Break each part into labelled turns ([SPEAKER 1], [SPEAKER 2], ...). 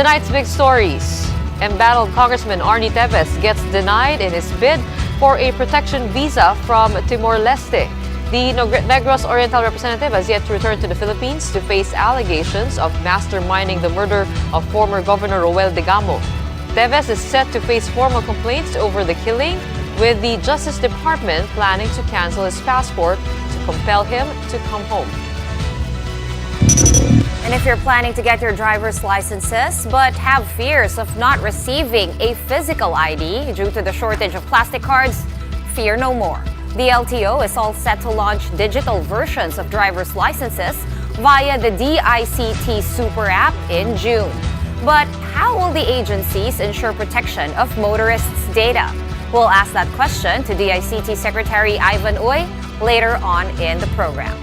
[SPEAKER 1] Tonight's big stories. Embattled Congressman Arnie Teves gets denied in his bid for a protection visa from Timor-Leste. The Negros Oriental representative has yet to return to the Philippines to face allegations of masterminding the murder of former Governor Roel Degamo. Teves is set to face formal complaints over the killing, with the Justice Department planning to cancel his passport to compel him to come home.
[SPEAKER 2] And if you're planning to get your driver's licenses but have fears of not receiving a physical ID due to the shortage of plastic cards, fear no more. The LTO is all set to launch digital versions of driver's licenses via the DICT Super App in June. But how will the agencies ensure protection of motorists' data? We'll ask that question to DICT Secretary Ivan Uy later on in the program.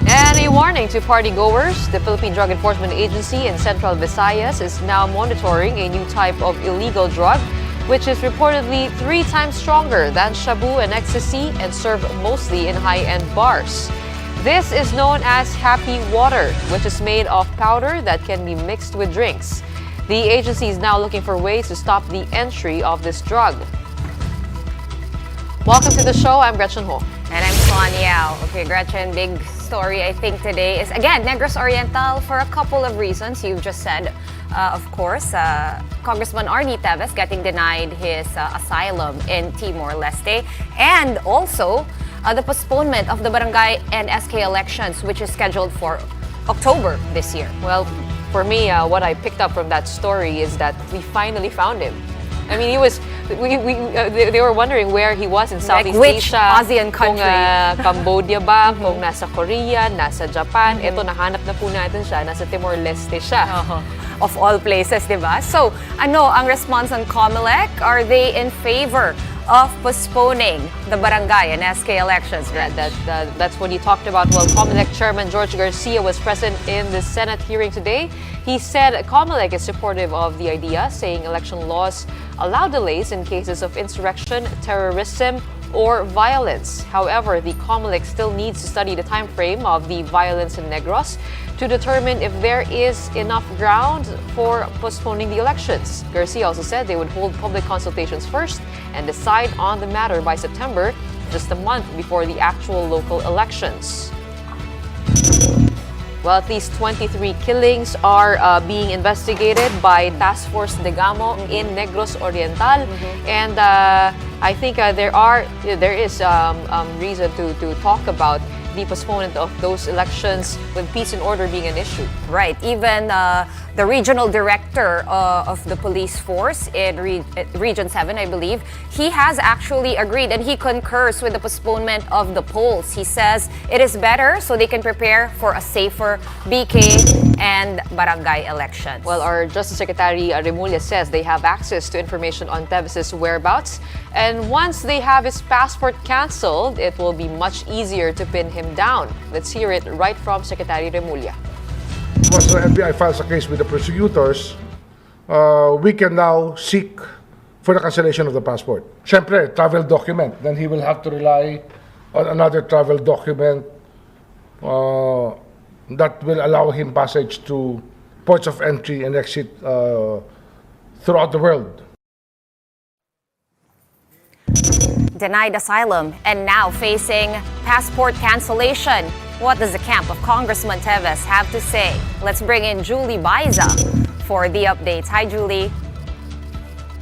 [SPEAKER 1] And a warning to party-goers. The Philippine Drug Enforcement Agency in Central Visayas is now monitoring a new type of illegal drug, which is reportedly 3 times stronger than shabu and ecstasy and served mostly in high-end bars. This is known as Happy Water, which is made of powder that can be mixed with drinks. The agency is now looking for ways to stop the entry of this drug. Welcome to the show. I'm Gretchen Ho.
[SPEAKER 2] And I'm Sonia. Okay, Gretchen, big story I think today is, again, Negros Oriental for a couple of reasons. You've just said, of course, Congressman Arnie Teves getting denied his asylum in Timor-Leste, and also the postponement of the barangay and SK elections, which is scheduled for October this year.
[SPEAKER 1] Well, for me, what I picked up from that story is that we finally found him. I mean, he was. They were wondering where he was in Southeast
[SPEAKER 2] which
[SPEAKER 1] Asia.
[SPEAKER 2] ASEAN country?
[SPEAKER 1] Kung Cambodia ba, kung nasa Korea, nasa Japan. Ito, nahanap na po natin siya. Nasa Timor-Leste siya.
[SPEAKER 2] Of all places, di ba? So, ano ang response ng COMELEC? Are they in favor of postponing the barangay and SK elections?
[SPEAKER 1] Yeah, that's what he talked about. Well, COMELEC Chairman George Garcia was present in the Senate hearing today. He said COMELEC is supportive of the idea, saying election laws allow delays in cases of insurrection, terrorism, or violence. However, the COMELEC still needs to study the time frame of the violence in Negros to determine if there is enough ground for postponing the elections. Garcia also said they would hold public consultations first and decide on the matter by September, just a month before the actual local elections. Well, at least 23 killings are being investigated by Task Force Degamo in Negros Oriental, and I think there is reason to talk about the postponement of those elections with peace and order being an issue.
[SPEAKER 2] Right. Even the regional director of the police force in Region 7, I believe, he has actually agreed and he concurs with the postponement of the polls. He says it is better so they can prepare for a safer BK and barangay elections.
[SPEAKER 1] Well, our Justice Secretary Remulla says they have access to information on Teves' whereabouts, and once they have his passport canceled, it will be much easier to pin him down. Let's hear it right from Secretary Remulla.
[SPEAKER 3] Once the NBI files a case with the prosecutors, we can now seek for the cancellation of the passport. Siyempre, travel document. Then he will have to rely on another travel document that will allow him passage to ports of entry and exit throughout the world.
[SPEAKER 2] Denied asylum and now facing passport cancellation. What does the camp of Congressman Teves have to say? Let's bring in Julie Baiza for the updates. Hi, Julie.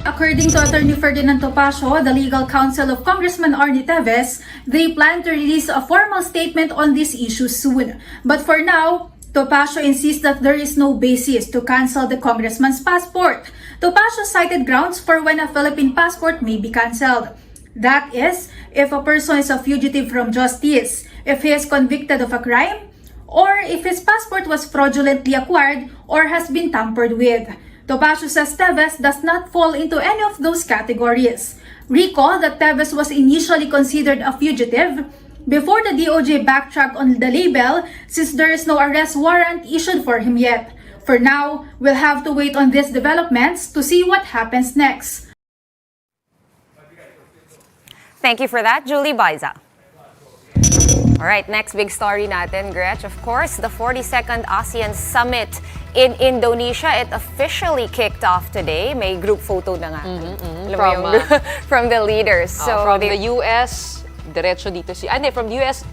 [SPEAKER 4] According to Attorney Ferdinand Topacio, the legal counsel of Congressman Arnie Teves, they plan to release a formal statement on this issue soon. But for now, Topacio insists that there is no basis to cancel the congressman's passport. Topacio cited grounds for when a Philippine passport may be canceled. That is, if a person is a fugitive from justice, if he is convicted of a crime, or if his passport was fraudulently acquired or has been tampered with. Topacio says Teves does not fall into any of those categories. Recall that Teves was initially considered a fugitive before the DOJ backtracked on the label since there is no arrest warrant issued for him yet. For now, we'll have to wait on these developments to see what happens next.
[SPEAKER 2] Thank you for that, Julie Baiza. All right, next big story natin, Gretch. Of course, the 42nd ASEAN Summit in Indonesia, it officially kicked off today. May group photo na nga. Alam mo yung from the leaders. So
[SPEAKER 1] from the US, diretso dito from the US,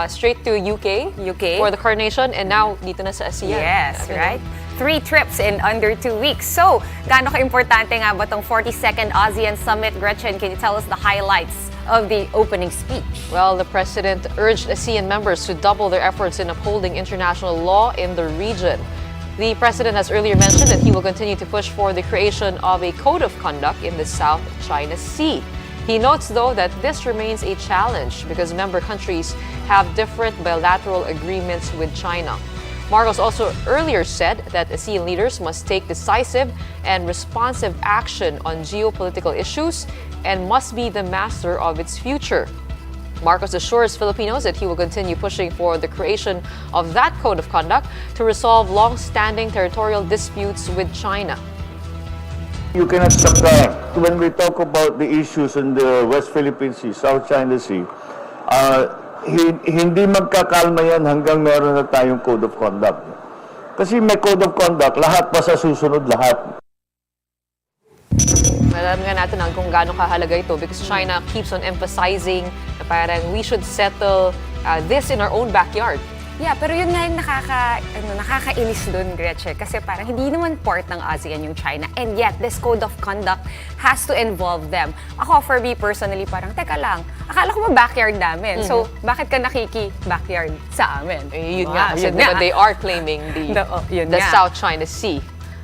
[SPEAKER 1] straight to UK for the coronation, and now dito na sa ASEAN.
[SPEAKER 2] Yes, right? 3 trips in under 2 weeks. So, gaano ka-importante nga ba itong 42nd ASEAN Summit? Gretchen, can you tell us the highlights of the opening speech?
[SPEAKER 1] Well, the president urged ASEAN members to double their efforts in upholding international law in the region. The president has earlier mentioned that he will continue to push for the creation of a code of conduct in the South China Sea. He notes, though, that this remains a challenge because member countries have different bilateral agreements with China. Marcos also earlier said that ASEAN leaders must take decisive and responsive action on geopolitical issues and must be the master of its future. Marcos assures Filipinos that he will continue pushing for the creation of that code of conduct to resolve long-standing territorial disputes with China.
[SPEAKER 5] You cannot subtract. When we talk about the issues in the West Philippine Sea, South China Sea, hindi magkakalma yan hanggang meron na tayong code of conduct. Kasi may code of conduct, lahat pa sa susunod lahat.
[SPEAKER 1] Alam nga natin kung gaano kahalaga ito because China keeps on emphasizing na parang we should settle this in our own backyard.
[SPEAKER 2] Yeah, pero yun nga yung nakakainis dun, Gretchen. Kasi parang hindi naman part ng ASEAN yung China. And yet, this code of conduct has to involve them. Ako, for me personally, parang, teka lang, akala ko ba backyard namin? So, bakit ka nakiki-backyard sa amin?
[SPEAKER 1] Yun nga, kasi diba, they are claiming the South China Sea.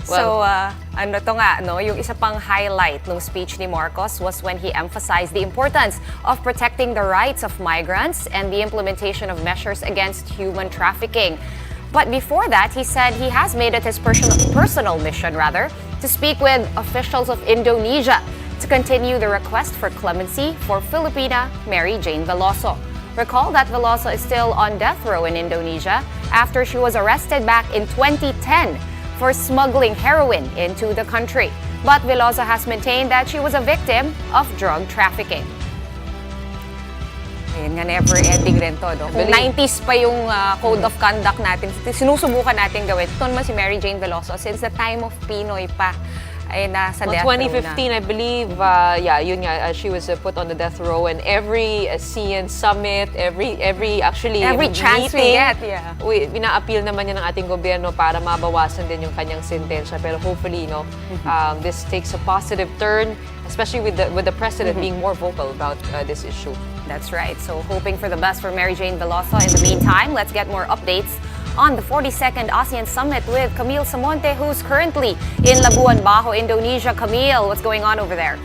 [SPEAKER 2] Well, so, yung isa pang highlight ng speech ni Marcos was when he emphasized the importance of protecting the rights of migrants and the implementation of measures against human trafficking. But before that, he said he has made it his personal mission, to speak with officials of Indonesia to continue the request for clemency for Filipina Mary Jane Veloso. Recall that Veloso is still on death row in Indonesia after she was arrested back in 2010 for smuggling heroin into the country. But Veloso has maintained that she was a victim of drug trafficking. Ayun nga, never-ending rin to. No? Kung 90s pa yung code of conduct natin, sinusubukan natin gawin. Ito naman si Mary Jane Veloso, since the time of Pinoy pa, ay nasa death row na.
[SPEAKER 1] 2015, I believe, yun nga, she was put on the death row, and every ASEAN summit, every
[SPEAKER 2] chance
[SPEAKER 1] meeting,
[SPEAKER 2] we get,
[SPEAKER 1] ina-appeal naman yan ng ating gobyerno para mabawasan din yung kanyang sentensya. Pero hopefully, this takes a positive turn, especially with the president being more vocal about this issue.
[SPEAKER 2] That's right. So hoping for the best for Mary Jane Veloso. In the meantime, let's get more updates on the 42nd ASEAN Summit with Camille Samonte, who's currently in Labuan Bajo, Indonesia. Camille, what's going on over there?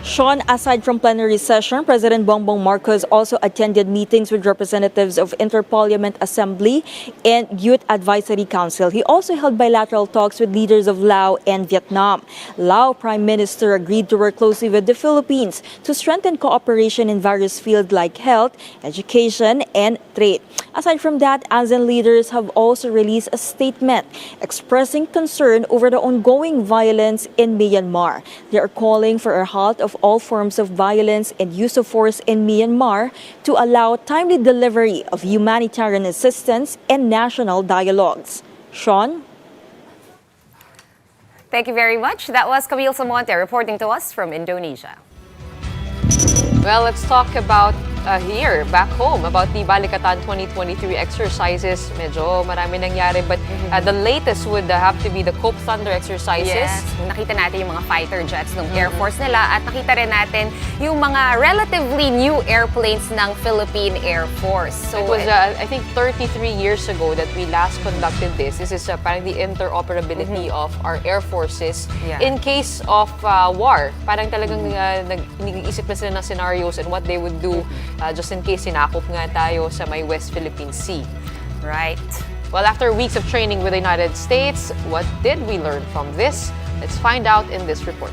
[SPEAKER 6] Sean, aside from plenary session, President Bongbong Marcos also attended meetings with representatives of Interparliament Assembly and Youth Advisory Council. He also held bilateral talks with leaders of Laos and Vietnam. Lao Prime Minister agreed to work closely with the Philippines to strengthen cooperation in various fields like health, education, and trade. Aside from that, ASEAN leaders have also released a statement expressing concern over the ongoing violence in Myanmar. They are calling for a halt of all forms of violence and use of force in Myanmar to allow timely delivery of humanitarian assistance and national dialogues. Sean?
[SPEAKER 2] Thank you very much. That was Camille Samonte reporting to us from Indonesia.
[SPEAKER 1] Well, let's talk about here, back home, about the Balikatan 2023 exercises. Medyo marami nangyari, but the latest would have to be the Cope Thunder exercises.
[SPEAKER 2] Yes, nakita natin yung mga fighter jets ng Air Force nila at nakita rin natin yung mga relatively new airplanes ng Philippine Air Force.
[SPEAKER 1] So it was, I think, 33 years ago that we last conducted this. This is parang the interoperability of our air forces in case of war. Parang talagang nag-iisip na sila ng scenarios and what they would do just in case sinakop nga tayo sa may West Philippine Sea.
[SPEAKER 2] Right.
[SPEAKER 1] Well, after weeks of training with the United States, what did we learn from this? Let's find out in this report.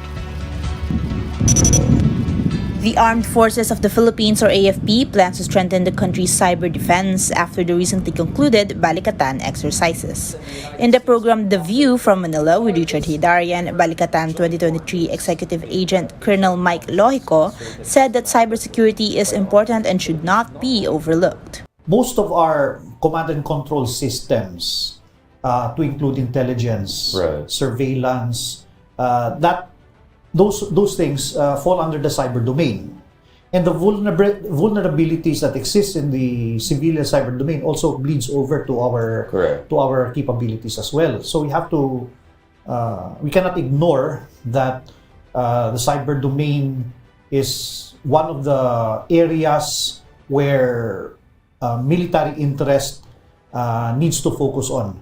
[SPEAKER 7] The Armed Forces of the Philippines, or AFP, plans to strengthen the country's cyber defense after the recently concluded Balikatan exercises. In the program The View from Manila with Richard Hidarian, Balikatan 2023 Executive Agent Colonel Mike Lohico said that cybersecurity is important and should not be overlooked.
[SPEAKER 8] Most of our command and control systems to include intelligence,
[SPEAKER 9] Right.
[SPEAKER 8] surveillance, those things fall under the cyber domain. And the vulnerabilities that exist in the civilian cyber domain also bleeds over to our
[SPEAKER 9] Correct.
[SPEAKER 8] to our capabilities as well. So we have to we cannot ignore that the cyber domain is one of the areas where military interest needs to focus on.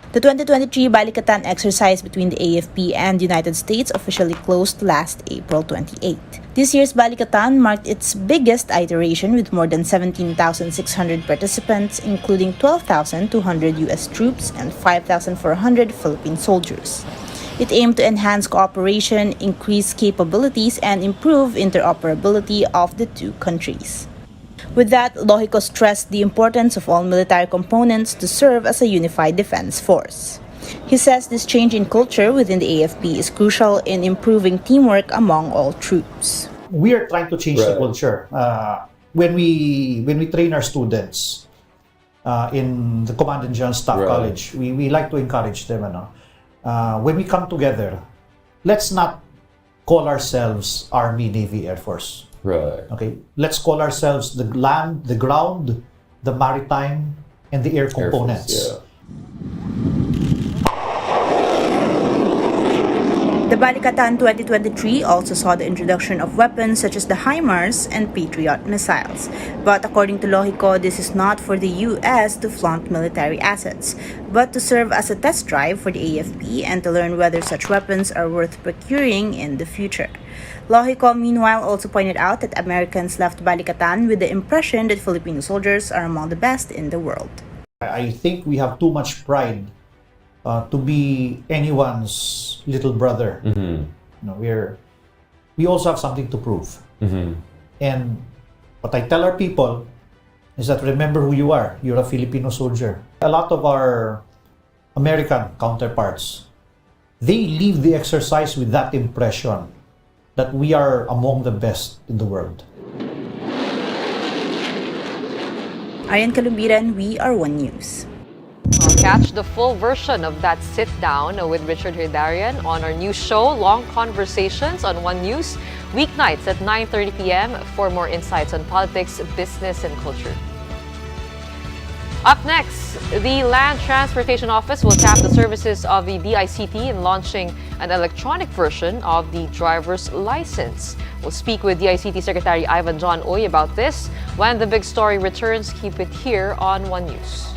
[SPEAKER 7] The 2023 Balikatan exercise between the AFP and the United States officially closed last April 28. This year's Balikatan marked its biggest iteration with more than 17,600 participants, including 12,200 U.S. troops and 5,400 Philippine soldiers. It aimed to enhance cooperation, increase capabilities, and improve interoperability of the two countries. With that, Lohico stressed the importance of all military components to serve as a unified defense force. He says this change in culture within the AFP is crucial in improving teamwork among all troops.
[SPEAKER 8] We are trying to change the
[SPEAKER 9] Right.
[SPEAKER 8] culture. When we train our students in the Command and General Staff
[SPEAKER 9] Right.
[SPEAKER 8] College, we like to encourage them. When we come together, let's not call ourselves Army, Navy, Air Force.
[SPEAKER 9] Right.
[SPEAKER 8] Okay, let's call ourselves the land, the ground, the maritime, and the air components.
[SPEAKER 9] Air Force,
[SPEAKER 7] The Balikatan 2023 also saw the introduction of weapons such as the HIMARS and Patriot missiles. But according to Lohico, this is not for the U.S. to flaunt military assets, but to serve as a test drive for the AFP and to learn whether such weapons are worth procuring in the future. Lohico, meanwhile, also pointed out that Americans left Balikatan with the impression that Filipino soldiers are among the best in the world.
[SPEAKER 8] I think we have too much pride to be anyone's little brother. We also have something to prove. And what I tell our people is that remember who you are. You're a Filipino soldier. A lot of our American counterparts, they leave the exercise with that impression that we are among the best in the world.
[SPEAKER 7] Arian Kalumbiran, We Are One News.
[SPEAKER 1] Well, catch the full version of that sit-down with Richard Herdarian on our new show, Long Conversations on One News, weeknights at 9:30 p.m. for more insights on politics, business, and culture. Up next, the Land Transportation Office will tap the services of the DICT in launching an electronic version of the driver's license. We'll speak with DICT Secretary Ivan John Uy about this when the big story returns. Keep it here on One News.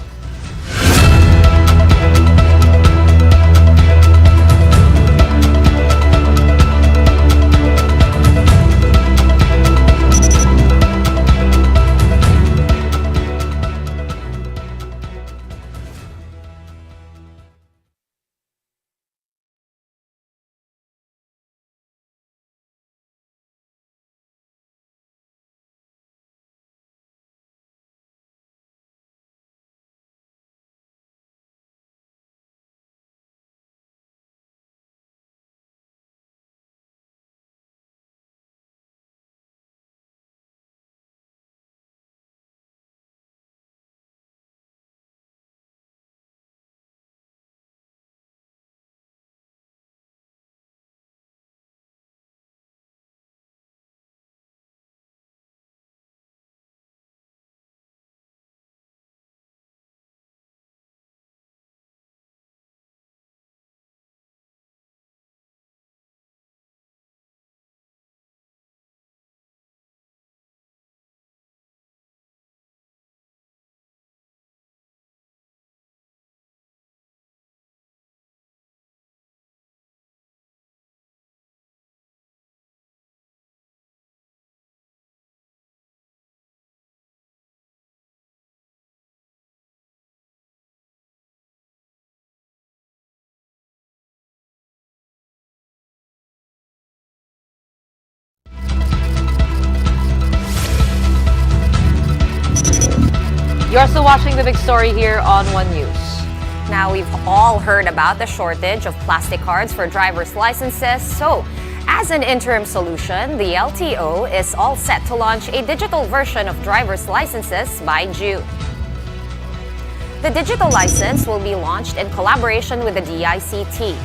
[SPEAKER 1] You're still watching the big story here on One News.
[SPEAKER 2] Now, we've all heard about the shortage of plastic cards for driver's licenses. So, as an interim solution, the LTO is all set to launch a digital version of driver's licenses by June. The digital license will be launched in collaboration with the DICT.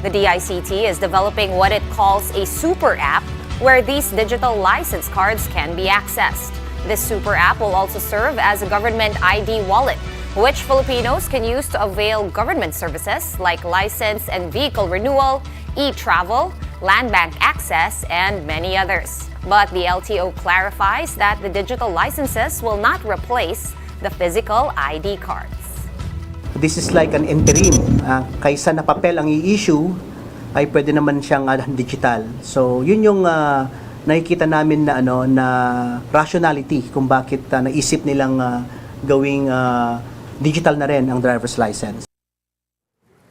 [SPEAKER 2] The DICT is developing what it calls a super app where these digital license cards can be accessed. This super app will also serve as a government ID wallet, which Filipinos can use to avail government services like license and vehicle renewal, e-travel, land bank access, and many others. But the LTO clarifies that the digital licenses will not replace the physical ID cards.
[SPEAKER 9] This is like an interim. Kaysa na papel ang i-issue, ay pwede naman siyang digital. So, yun yung nakikita namin na na rationality kung bakit naisip nilang gawing digital na rin ang driver's license.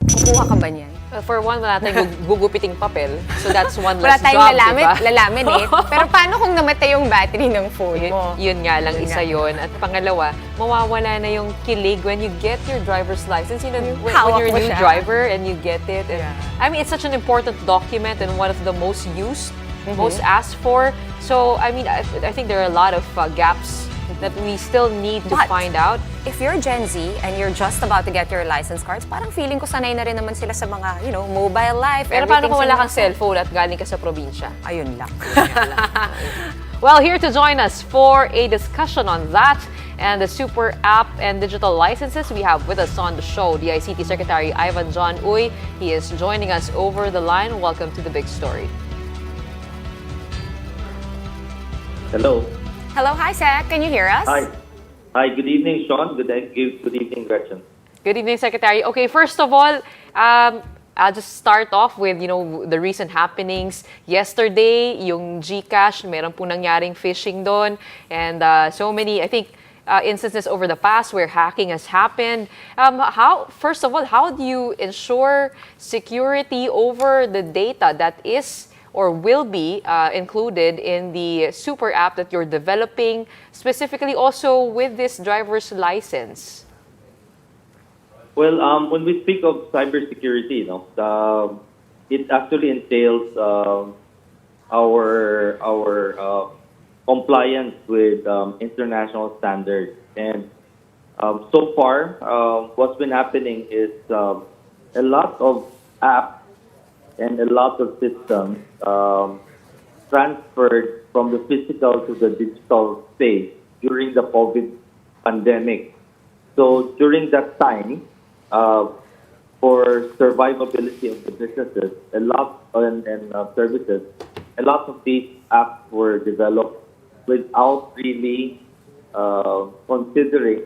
[SPEAKER 2] Kukuha ka ba niyan?
[SPEAKER 1] For one, wala tayong gugupiting papel. So that's one
[SPEAKER 2] Wala
[SPEAKER 1] less
[SPEAKER 2] tayong
[SPEAKER 1] job, diba?
[SPEAKER 2] lalaminate. Pero paano kung namatay yung battery ng phone mo?
[SPEAKER 1] Yun nga lang, isa yun. At pangalawa, mawawala na yung kilig when you get your driver's license. You know, when you're a new driver and you get it. And, I mean, it's such an important document and one of the most used, most asked for. So, I mean, I think there are a lot of gaps that we still need to find out.
[SPEAKER 2] If you're Gen Z and you're just about to get your license cards, parang feeling ko sanay na rin naman sila sa mga, mobile life.
[SPEAKER 1] Pero paano kung wala kang cellphone at galing ka sa probinsya?
[SPEAKER 2] Ayun lang.
[SPEAKER 1] Well, here to join us for a discussion on that and the super app and digital licenses, we have with us on the show DICT Secretary Ivan John Uy. He is joining us over the line. Welcome to The Big Story.
[SPEAKER 10] Hello.
[SPEAKER 2] Hello, hi, Sec. Can you hear us?
[SPEAKER 10] Hi, good evening, Sean. Good evening, Gretchen.
[SPEAKER 1] Good evening, Secretary. Okay, first of all, I'll just start off with, the recent happenings. Yesterday, yung GCash, meron po nangyaring phishing doon. And so many, I think, instances over the past where hacking has happened. First of all, how do you ensure security over the data that is or will be included in the super app that you're developing, specifically also with this driver's license?
[SPEAKER 10] Well, when we speak of cybersecurity, it actually entails our compliance with international standards. And so far, what's been happening is a lot of apps and a lot of systems transferred from the physical to the digital space during the COVID pandemic. So during that time, for survivability of the businesses, and services, a lot of these apps were developed without really considering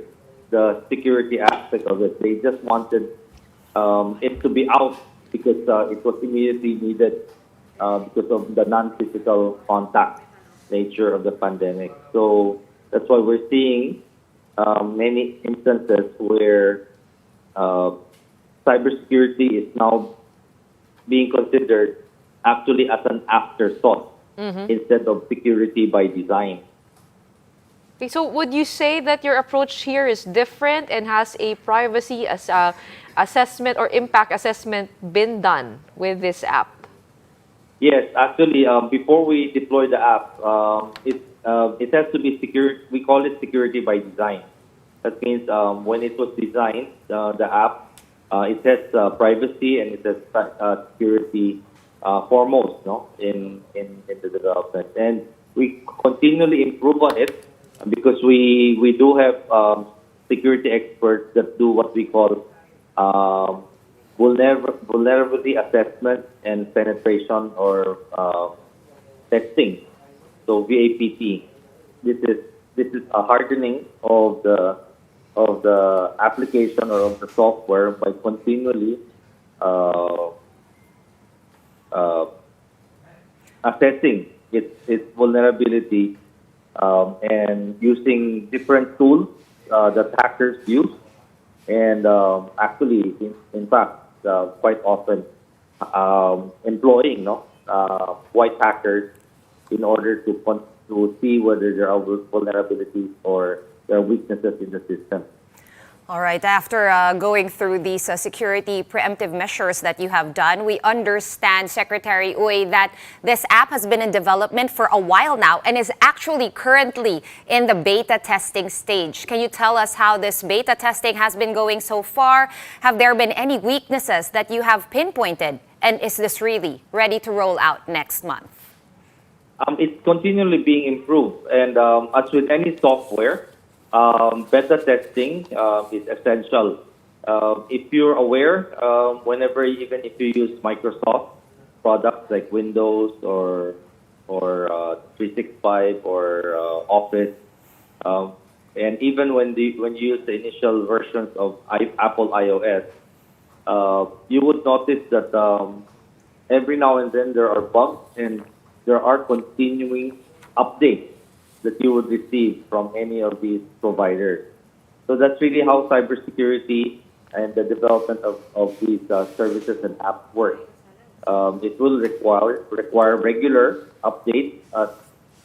[SPEAKER 10] the security aspect of it. They just wanted it to be out because it was immediately needed because of the non-physical contact nature of the pandemic. So that's why we're seeing many instances where cybersecurity is now being considered actually as an afterthought instead of security by design.
[SPEAKER 1] Okay, so would you say that your approach here is different and has a privacy assessment or impact assessment been done with this app?
[SPEAKER 10] Yes, actually, before we deploy the app, it has to be secure. We call it security by design. That means when it was designed, the app, it has privacy and it has security foremost, in the development. And we continually improve on it because we do have security experts that do what we call vulnerability assessment and penetration or testing. So VAPT. This is a hardening of the application or of the software by continually assessing its vulnerability and using different tools that hackers use, and actually, in fact, quite often employing white hackers in order to see whether there are vulnerabilities or there are weaknesses in the system.
[SPEAKER 2] All right, after going through these security preemptive measures that you have done, we understand, Secretary Uy, that this app has been in development for a while now and is actually currently in the beta testing stage. Can you tell us how this beta testing has been going so far? Have there been any weaknesses that you have pinpointed? And is this really ready to roll out next month?
[SPEAKER 10] It's continually being improved, and as with any software, beta testing is essential. If you're aware, even if you use Microsoft products like Windows or 365 or Office, and even when you use the initial versions of Apple iOS, you would notice that every now and then there are bugs and there are continuing updates that you would receive from any of these providers. So that's really how cybersecurity and the development of these services and apps work. It will require regular updates as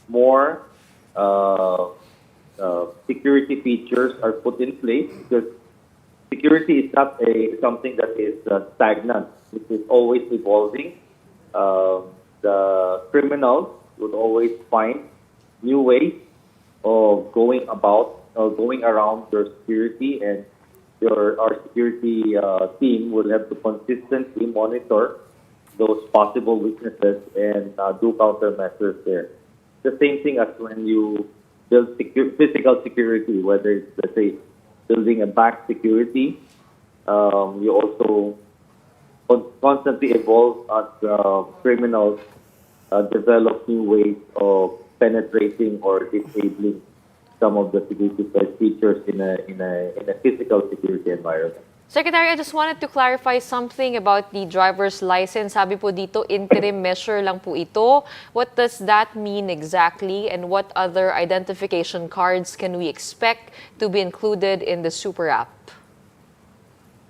[SPEAKER 10] more security features are put in place, because security is not something that is stagnant. It is always evolving. The criminals would always find new ways of going around your security, and our security team will have to consistently monitor those possible weaknesses and do countermeasures there. The same thing as when you build physical security, whether it's, let's say, building a bank security, you also constantly evolve as criminals develop new ways of penetrating or disabling some of the security features in a physical security environment.
[SPEAKER 1] Secretary, I just wanted to clarify something about the driver's license. Sabi po dito, interim measure lang po ito. What does that mean exactly? And what other identification cards can we expect to be included in the Super App?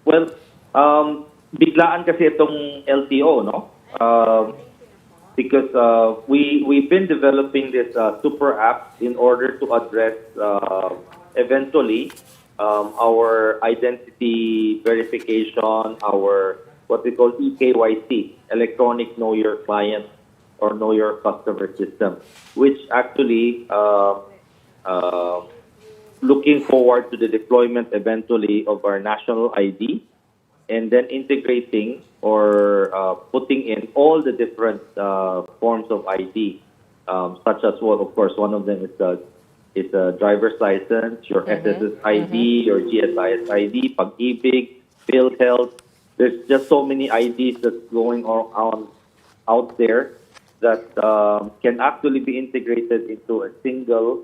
[SPEAKER 10] Well, biglaan kasi itong LTO, no? Because we've been developing this Super App in order to address eventually our identity verification, our what we call eKYC, Electronic Know Your Client or Know Your Customer system, which actually looking forward to the deployment eventually of our national ID, and then integrating or putting in all the different forms of ID, such as, well, of course, one of them is a driver's license, your SSS ID, your GSIS ID, Pag-ibig, PhilHealth. There's just so many IDs that's going on out there that can actually be integrated into a single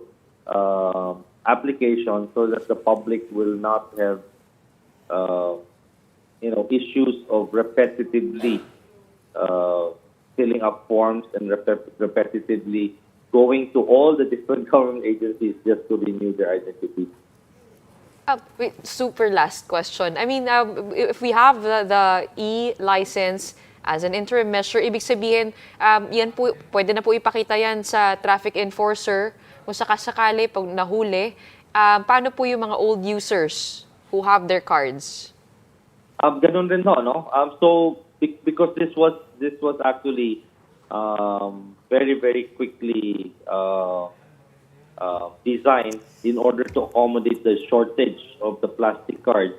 [SPEAKER 10] application, so that the public will not have issues of repetitively filling up forms and repetitively going to all the different government agencies just to renew their identity.
[SPEAKER 1] Wait, super last question. I mean, if we have the e-license as an interim measure, ibig sabihin, yan po, pwede na po ipakita yan sa traffic enforcer kung sakasakali pag nahuli. Paano po yung mga old users who have their cards?
[SPEAKER 10] Ganun rin no? So because this was actually very, very quickly designed in order to accommodate the shortage of the plastic cards.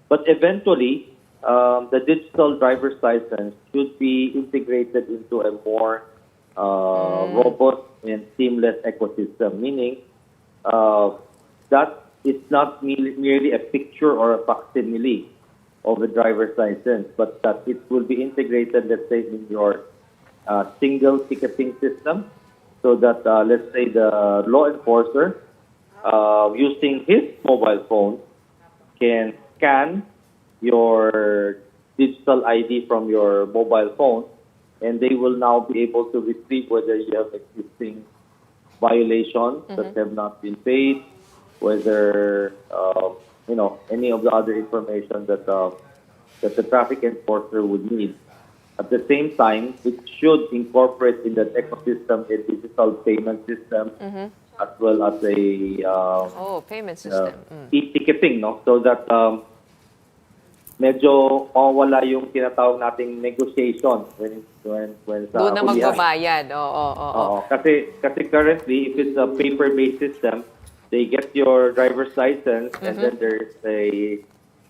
[SPEAKER 10] But eventually, the digital driver's license should be integrated into a more robust and seamless ecosystem, meaning that it's not merely a picture or a facsimile of a driver's license, but that it will be integrated, let's say, in your single ticketing system, so that, let's say, the law enforcer, using his mobile phone, can scan your digital ID from your mobile phone, and they will now be able to retrieve whether you have existing violations that have not been paid, whether any of the other information that the traffic enforcer would need. At the same time, it should incorporate in that ecosystem a digital payment system as well as a
[SPEAKER 1] payment system.
[SPEAKER 10] e-ticketing, no? So that medyo mawala yung tinatawag nating negotiation when sa
[SPEAKER 1] Doon na
[SPEAKER 10] hulihan.
[SPEAKER 1] magbabayad. Oo.
[SPEAKER 10] Kasi currently, if it's a paper-based system, they get your driver's license and then there's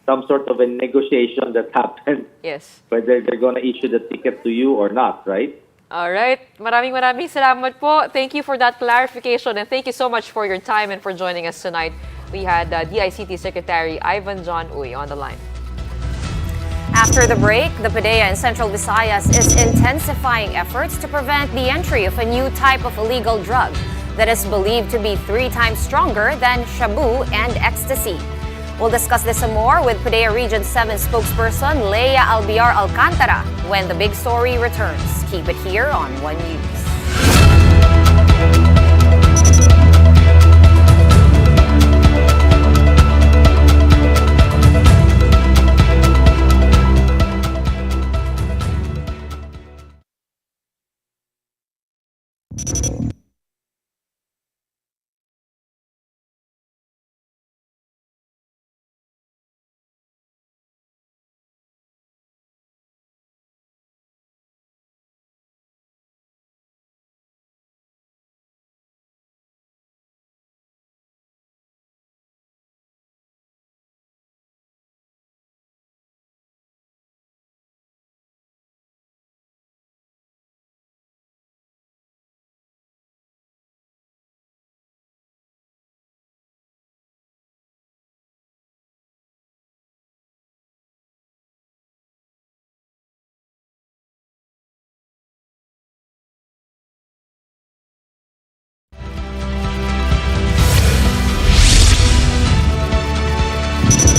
[SPEAKER 10] some sort of a negotiation that happens
[SPEAKER 1] Yes.
[SPEAKER 10] whether they're gonna issue the ticket to you or not, right?
[SPEAKER 1] All right. Maraming salamat po. Thank you for that clarification and thank you so much for your time and for joining us tonight. We had DICT Secretary Ivan John Uy on the line.
[SPEAKER 2] After the break, the PDEA in Central Visayas is intensifying efforts to prevent the entry of a new type of illegal drug that is believed to be 3 times stronger than shabu and ecstasy. We'll discuss this some more with PDEA Region 7 spokesperson Leia Albiar Alcantara when the big story returns. Keep it here on One News.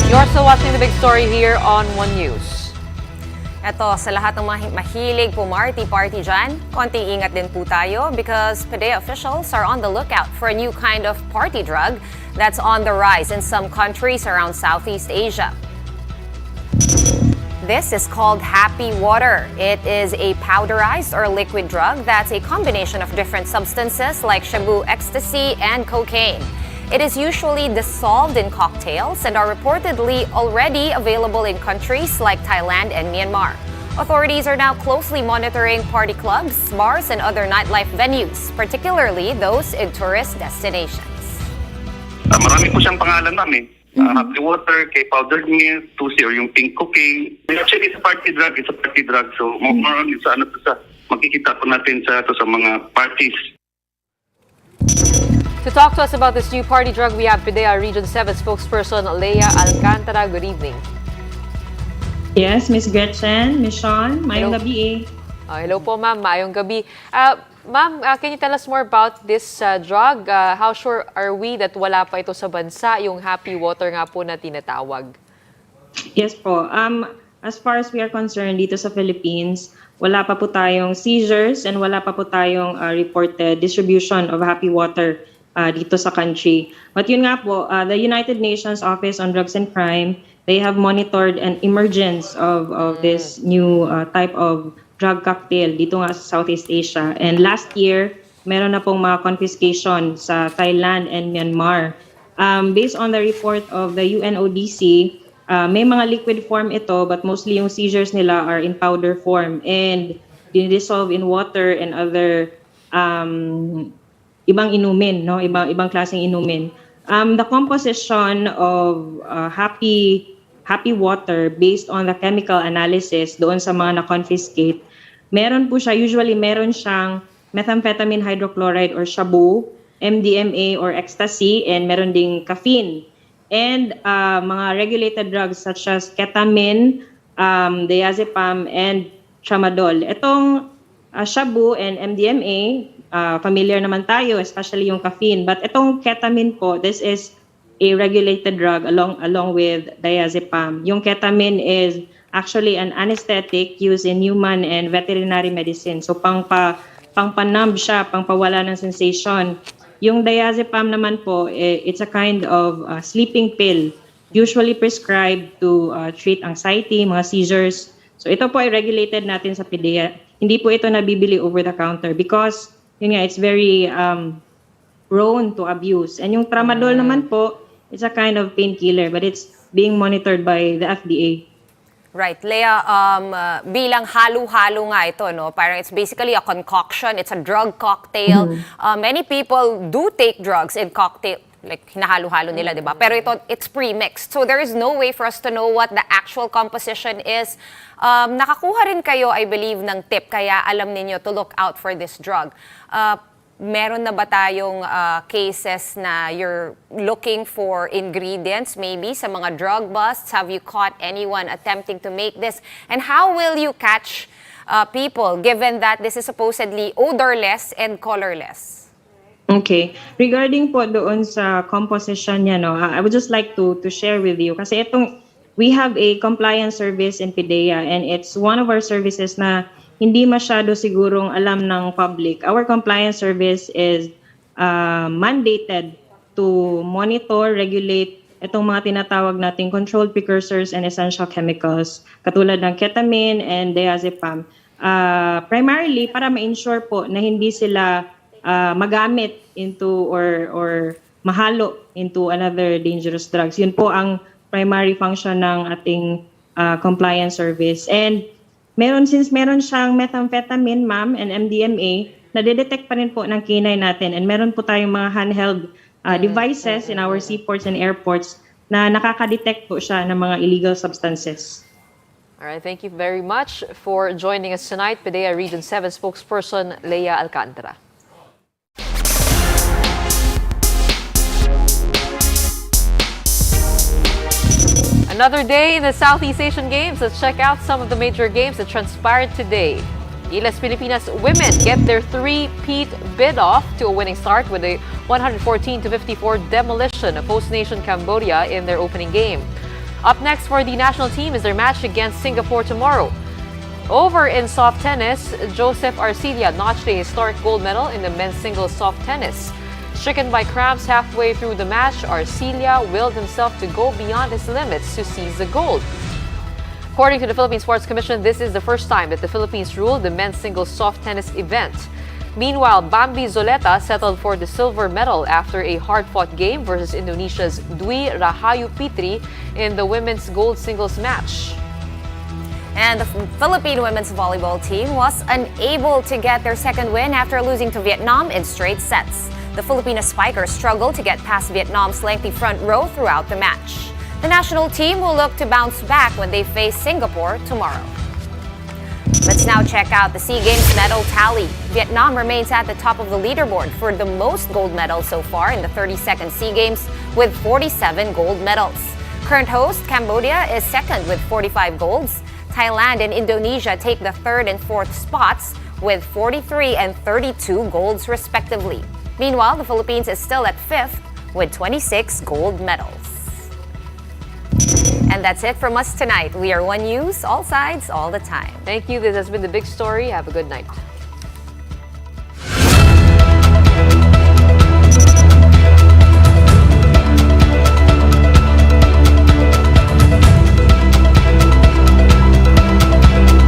[SPEAKER 1] You're still watching the big story here on One News.
[SPEAKER 2] Eto, sa lahat ng mga mahilig pumarty-party dyan, konting ingat din po tayo because PDEA officials are on the lookout for a new kind of party drug that's on the rise in some countries around Southeast Asia. This is called Happy Water. It is a powderized or liquid drug that's a combination of different substances like shabu, ecstasy, and cocaine. It is usually dissolved in cocktails and are reportedly already available in countries like Thailand and Myanmar. Authorities are now closely monitoring party clubs, bars, and other nightlife venues, particularly those in tourist destinations.
[SPEAKER 11] Marami po siyang pangalan namin. Happy Water, kay Powdered Milk, Tusi or yung Pink Cocaine. Actually, it's a party drug. So, more on sa makikita po natin sa mga parties.
[SPEAKER 1] To talk to us about this new party drug, we have PDEA Region 7 spokesperson Leia Alcantara. Good evening.
[SPEAKER 12] Yes, Miss Gretchen, Miss Sean, mayong gabi
[SPEAKER 1] Hello po, ma'am. Mayong gabi. Ma'am, can you tell us more about this drug? How sure are we that wala pa ito sa bansa, yung Happy Water nga po na tinatawag?
[SPEAKER 12] Yes po. As far as we are concerned dito sa Philippines, wala pa po tayong seizures and wala pa po tayong reported distribution of Happy Water dito sa country. But yun nga po, the United Nations Office on Drugs and Crime, they have monitored an emergence of this new type of drug cocktail dito nga sa Southeast Asia. And last year, meron na pong mga confiscation sa Thailand and Myanmar. Based on the report of the UNODC, may mga liquid form ito, but mostly yung seizures nila are in powder form and dissolve in water and other ibang inumin, no? Ibang klaseng inumin. The composition of Happy Water based on the chemical analysis doon sa mga na-confiscate, meron po siya, usually meron siyang methamphetamine hydrochloride or shabu, MDMA or ecstasy, and meron ding caffeine. And mga regulated drugs such as ketamine, diazepam, and tramadol. Itong shabu and MDMA, familiar naman tayo, especially yung caffeine. But itong ketamine po, this is a regulated drug along with diazepam. Yung ketamine is actually an anesthetic used in human and veterinary medicine. So pangpanumb siya, pangpawala ng sensation. Yung diazepam naman po, it's a kind of sleeping pill, usually prescribed to treat anxiety, mga seizures. So ito po ay regulated natin sa PDEA. Hindi po ito nabibili over the counter because yun nga, it's very prone to abuse. And yung tramadol naman po, it's a kind of painkiller, but it's being monitored by the FDA.
[SPEAKER 2] Right. Leah, bilang halo-halo nga ito, no? Parang it's basically a concoction. It's a drug cocktail. Many people do take drugs in cocktail, like hinahalo-halo nila, di ba? Pero ito, it's pre-mixed. So there is no way for us to know what the actual composition is. Nakakuha rin kayo, I believe, ng tip, kaya alam ninyo to look out for this drug. Meron na ba tayong cases na you're looking for ingredients maybe sa mga drug busts? Have you caught anyone attempting to make this? And how will you catch people given that this is supposedly odorless and colorless?
[SPEAKER 12] Okay. Regarding po doon sa composition niya, no, I would just like to share with you. Kasi we have a compliance service in PIDEA, and it's one of our services na hindi masyado sigurong alam ng public. Our compliance service is mandated to monitor, regulate itong mga tinatawag nating controlled precursors and essential chemicals, katulad ng ketamine and diazepam. Primarily, para ma-ensure po na hindi sila magamit into or mahalo into another dangerous drugs. Yun po ang primary function ng ating compliance service. And since meron siyang methamphetamine, ma'am, and MDMA, nadedetect pa rin po ng K9 natin. And meron po tayong mga handheld devices in our seaports and airports na nakaka-detect po siya ng mga illegal substances.
[SPEAKER 1] All right, thank you very much for joining us tonight, PIDEA Region 7 spokesperson Leah Alcantara. Another day in the Southeast Asian Games. Let's check out some of the major games that transpired today. Gilas Pilipinas women get their three-peat bid off to a winning start with a 114-54 demolition of host nation Cambodia in their opening game. Up next for the national team is their match against Singapore tomorrow. Over in soft tennis, Joseph Arcilla notched a historic gold medal in the men's singles soft tennis. Stricken by cramps halfway through the match, Arcilla willed himself to go beyond his limits to seize the gold. According to the Philippine Sports Commission, this is the first time that the Philippines ruled the men's singles soft tennis event. Meanwhile, Bambi Zoleta settled for the silver medal after a hard-fought game versus Indonesia's Dwi Rahayu Pitri in the women's gold singles match.
[SPEAKER 2] And the Philippine women's volleyball team was unable to get their second win after losing to Vietnam in straight sets. The Filipino spikers struggled to get past Vietnam's lengthy front row throughout the match. The national team will look to bounce back when they face Singapore tomorrow. Let's now check out the SEA Games medal tally. Vietnam remains at the top of the leaderboard for the most gold medals so far in the 32nd SEA Games with 47 gold medals. Current host Cambodia is second with 45 golds. Thailand and Indonesia take the third and fourth spots with 43 and 32 golds respectively. Meanwhile, the Philippines is still at fifth with 26 gold medals. And that's it from us tonight. We are One News, all sides, all the time.
[SPEAKER 1] Thank you. This has been The Big Story. Have a good night.